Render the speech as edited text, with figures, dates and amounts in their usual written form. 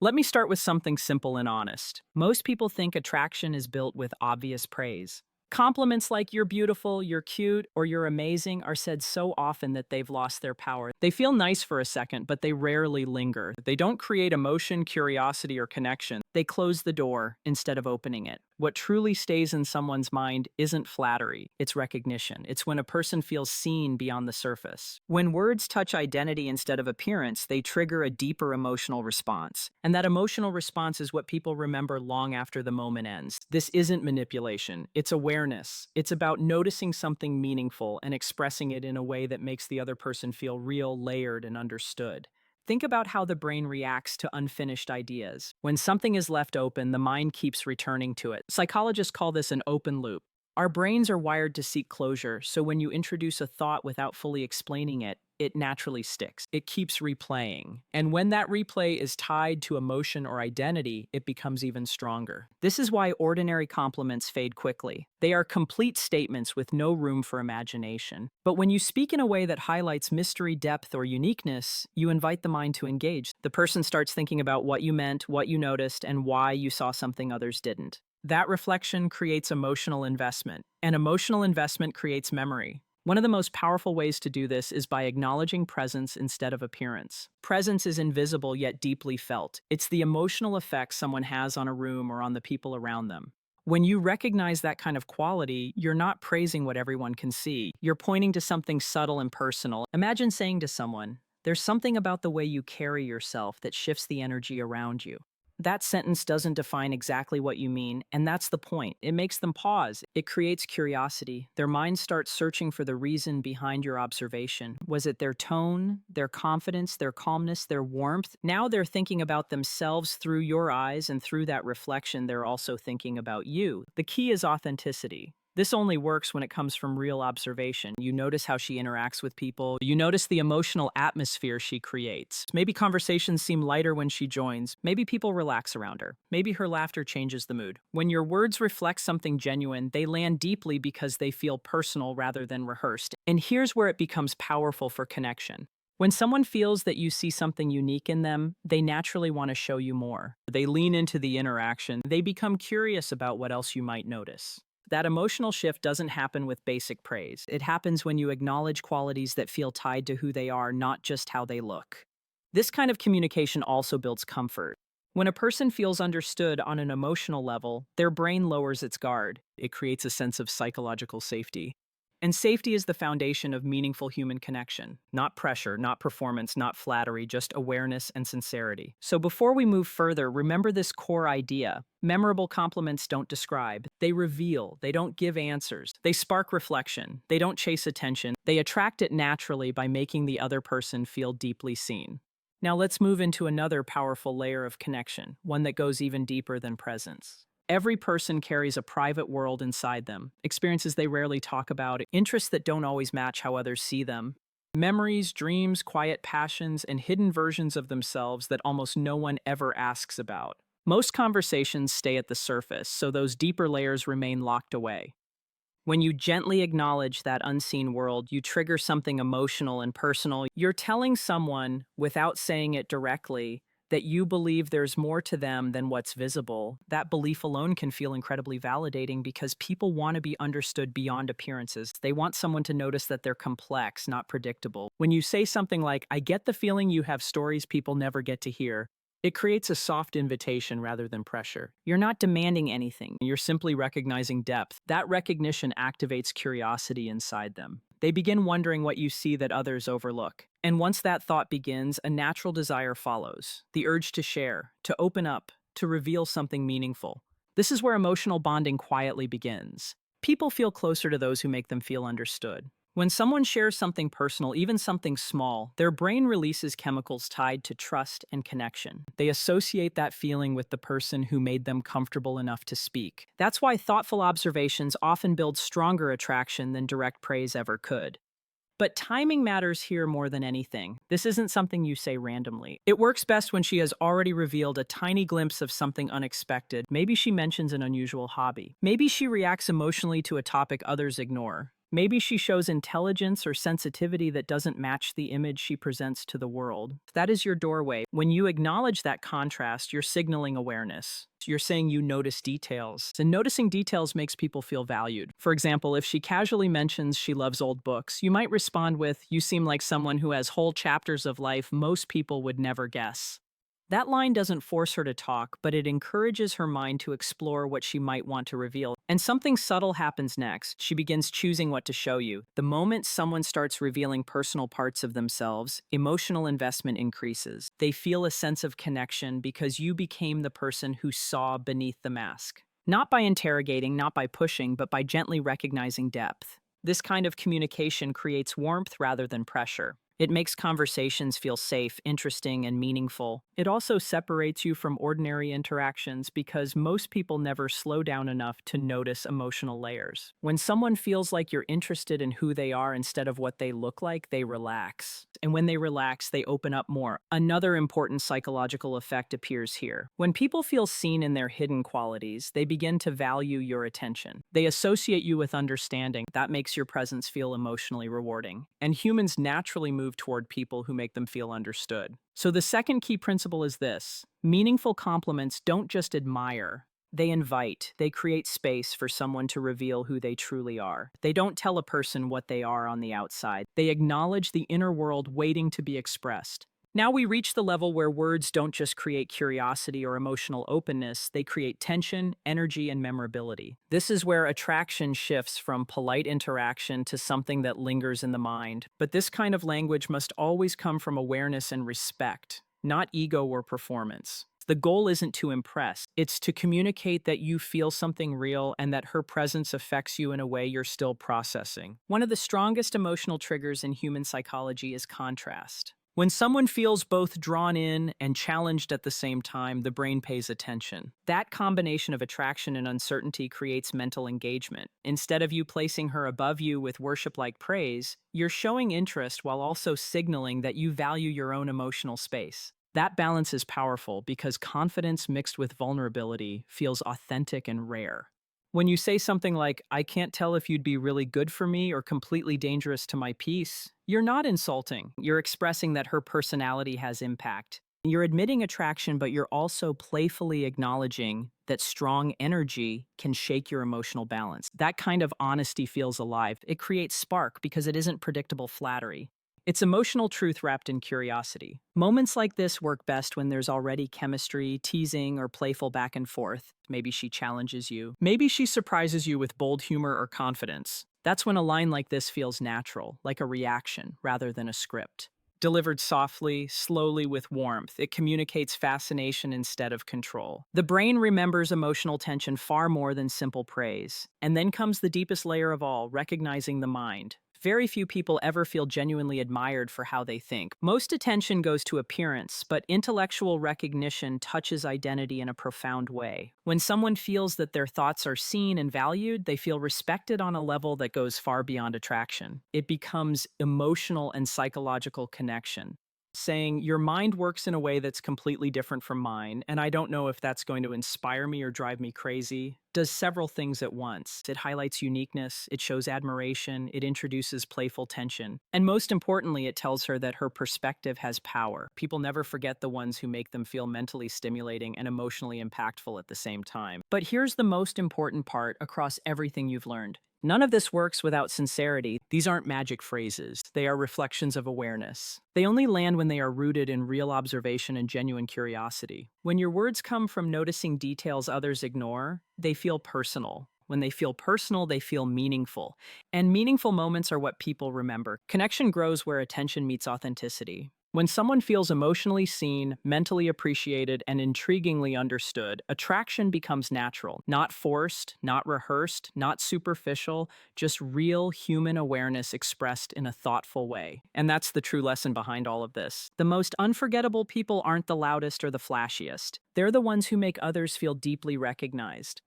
Let me start with something simple and honest. Most people think attraction is built with obvious praise. Compliments like you're beautiful, you're cute, or you're amazing are said so often that they've lost their power. They feel nice for a second, but they rarely linger. They don't create emotion, curiosity, or connection. They close the door instead of opening it. What truly stays in someone's mind isn't flattery, it's recognition. It's when a person feels seen beyond the surface. When words touch identity instead of appearance, they trigger a deeper emotional response. And that emotional response is what people remember long after the moment ends. This isn't manipulation, it's awareness. It's about noticing something meaningful and expressing it in a way that makes the other person feel real, layered, and understood. Think about how the brain reacts to unfinished ideas. When something is left open, the mind keeps returning to it. Psychologists call this an open loop. Our brains are wired to seek closure, so when you introduce a thought without fully explaining it, it naturally sticks. It keeps replaying. And when that replay is tied to emotion or identity, it becomes even stronger. This is why ordinary compliments fade quickly. They are complete statements with no room for imagination. But when you speak in a way that highlights mystery, depth, or uniqueness, you invite the mind to engage. The person starts thinking about what you meant, what you noticed, and why you saw something others didn't. That reflection creates emotional investment, and emotional investment creates memory. One of the most powerful ways to do this is by acknowledging presence instead of appearance. Presence is invisible yet deeply felt. It's the emotional effect someone has on a room or on the people around them. When you recognize that kind of quality, you're not praising what everyone can see. You're pointing to something subtle and personal. Imagine saying to someone, "There's something about the way you carry yourself that shifts the energy around you." That sentence doesn't define exactly what you mean, and that's the point. It makes them pause. It creates curiosity. Their minds start searching for the reason behind your observation. Was it their tone, their confidence, their calmness, their warmth? Now they're thinking about themselves through your eyes, and through that reflection, they're also thinking about you. The key is authenticity. This only works when it comes from real observation. You notice how she interacts with people. You notice the emotional atmosphere she creates. Maybe conversations seem lighter when she joins. Maybe people relax around her. Maybe her laughter changes the mood. When your words reflect something genuine, they land deeply because they feel personal rather than rehearsed. And here's where it becomes powerful for connection. When someone feels that you see something unique in them, they naturally want to show you more. They lean into the interaction. They become curious about what else you might notice. That emotional shift doesn't happen with basic praise. It happens when you acknowledge qualities that feel tied to who they are, not just how they look. This kind of communication also builds comfort. When a person feels understood on an emotional level, their brain lowers its guard. It creates a sense of psychological safety. And safety is the foundation of meaningful human connection. Not pressure, not performance, not flattery, just awareness and sincerity. So before we move further, remember this core idea. Memorable compliments don't describe. They reveal. They don't give answers. They spark reflection. They don't chase attention. They attract it naturally by making the other person feel deeply seen. Now let's move into another powerful layer of connection, one that goes even deeper than presence. Every person carries a private world inside them, experiences they rarely talk about, interests that don't always match how others see them, memories, dreams, quiet passions, and hidden versions of themselves that almost no one ever asks about. Most conversations stay at the surface, so those deeper layers remain locked away. When you gently acknowledge that unseen world, you trigger something emotional and personal. You're telling someone, without saying it directly, that you believe there's more to them than what's visible. That belief alone can feel incredibly validating because people want to be understood beyond appearances. They want someone to notice that they're complex, not predictable. When you say something like, "I get the feeling you have stories people never get to hear," it creates a soft invitation rather than pressure. You're not demanding anything. You're simply recognizing depth. That recognition activates curiosity inside them. They begin wondering what you see that others overlook. And once that thought begins, a natural desire follows. The urge to share, to open up, to reveal something meaningful. This is where emotional bonding quietly begins. People feel closer to those who make them feel understood. When someone shares something personal, even something small, their brain releases chemicals tied to trust and connection. They associate that feeling with the person who made them comfortable enough to speak. That's why thoughtful observations often build stronger attraction than direct praise ever could. But timing matters here more than anything. This isn't something you say randomly. It works best when she has already revealed a tiny glimpse of something unexpected. Maybe she mentions an unusual hobby. Maybe she reacts emotionally to a topic others ignore. Maybe she shows intelligence or sensitivity that doesn't match the image she presents to the world. That is your doorway. When you acknowledge that contrast, you're signaling awareness. You're saying you notice details. And noticing details makes people feel valued. For example, if she casually mentions she loves old books, you might respond with, "You seem like someone who has whole chapters of life most people would never guess." That line doesn't force her to talk, but it encourages her mind to explore what she might want to reveal. And something subtle happens next. She begins choosing what to show you. The moment someone starts revealing personal parts of themselves, emotional investment increases. They feel a sense of connection because you became the person who saw beneath the mask. Not by interrogating, not by pushing, but by gently recognizing depth. This kind of communication creates warmth rather than pressure. It makes conversations feel safe, interesting, and meaningful. It also separates you from ordinary interactions because most people never slow down enough to notice emotional layers. When someone feels like you're interested in who they are instead of what they look like, they relax. And when they relax, they open up more. Another important psychological effect appears here. When people feel seen in their hidden qualities, they begin to value your attention. They associate you with understanding. That makes your presence feel emotionally rewarding. And humans naturally move toward people who make them feel understood. So the second key principle is this: meaningful compliments don't just admire, they invite, they create space for someone to reveal who they truly are. They don't tell a person what they are on the outside. They acknowledge the inner world waiting to be expressed. Now we reach the level where words don't just create curiosity or emotional openness, they create tension, energy, and memorability. This is where attraction shifts from polite interaction to something that lingers in the mind. But this kind of language must always come from awareness and respect, not ego or performance. The goal isn't to impress, it's to communicate that you feel something real and that her presence affects you in a way you're still processing. One of the strongest emotional triggers in human psychology is contrast. When someone feels both drawn in and challenged at the same time, the brain pays attention. That combination of attraction and uncertainty creates mental engagement. Instead of you placing her above you with worship-like praise, you're showing interest while also signaling that you value your own emotional space. That balance is powerful because confidence mixed with vulnerability feels authentic and rare. When you say something like, "I can't tell if you'd be really good for me or completely dangerous to my peace," you're not insulting. You're expressing that her personality has impact. You're admitting attraction, but you're also playfully acknowledging that strong energy can shake your emotional balance. That kind of honesty feels alive. It creates spark because it isn't predictable flattery. It's emotional truth wrapped in curiosity. Moments like this work best when there's already chemistry, teasing, or playful back and forth. Maybe she challenges you. Maybe she surprises you with bold humor or confidence. That's when a line like this feels natural, like a reaction rather than a script. Delivered softly, slowly, with warmth, it communicates fascination instead of control. The brain remembers emotional tension far more than simple praise. And then comes the deepest layer of all, recognizing the mind. Very few people ever feel genuinely admired for how they think. Most attention goes to appearance, but intellectual recognition touches identity in a profound way. When someone feels that their thoughts are seen and valued, they feel respected on a level that goes far beyond attraction. It becomes emotional and psychological connection. Saying, "Your mind works in a way that's completely different from mine, and I don't know if that's going to inspire me or drive me crazy," does several things at once. It highlights uniqueness, it shows admiration, it introduces playful tension, and most importantly, it tells her that her perspective has power. People never forget the ones who make them feel mentally stimulating and emotionally impactful at the same time. But here's the most important part across everything you've learned. None of this works without sincerity. These aren't magic phrases. They are reflections of awareness. They only land when they are rooted in real observation and genuine curiosity. When your words come from noticing details others ignore, they feel personal. When they feel personal, they feel meaningful. And meaningful moments are what people remember. Connection grows where attention meets authenticity. When someone feels emotionally seen, mentally appreciated, and intriguingly understood, attraction becomes natural, not forced, not rehearsed, not superficial, just real human awareness expressed in a thoughtful way. And that's the true lesson behind all of this. The most unforgettable people aren't the loudest or the flashiest. They're the ones who make others feel deeply recognized.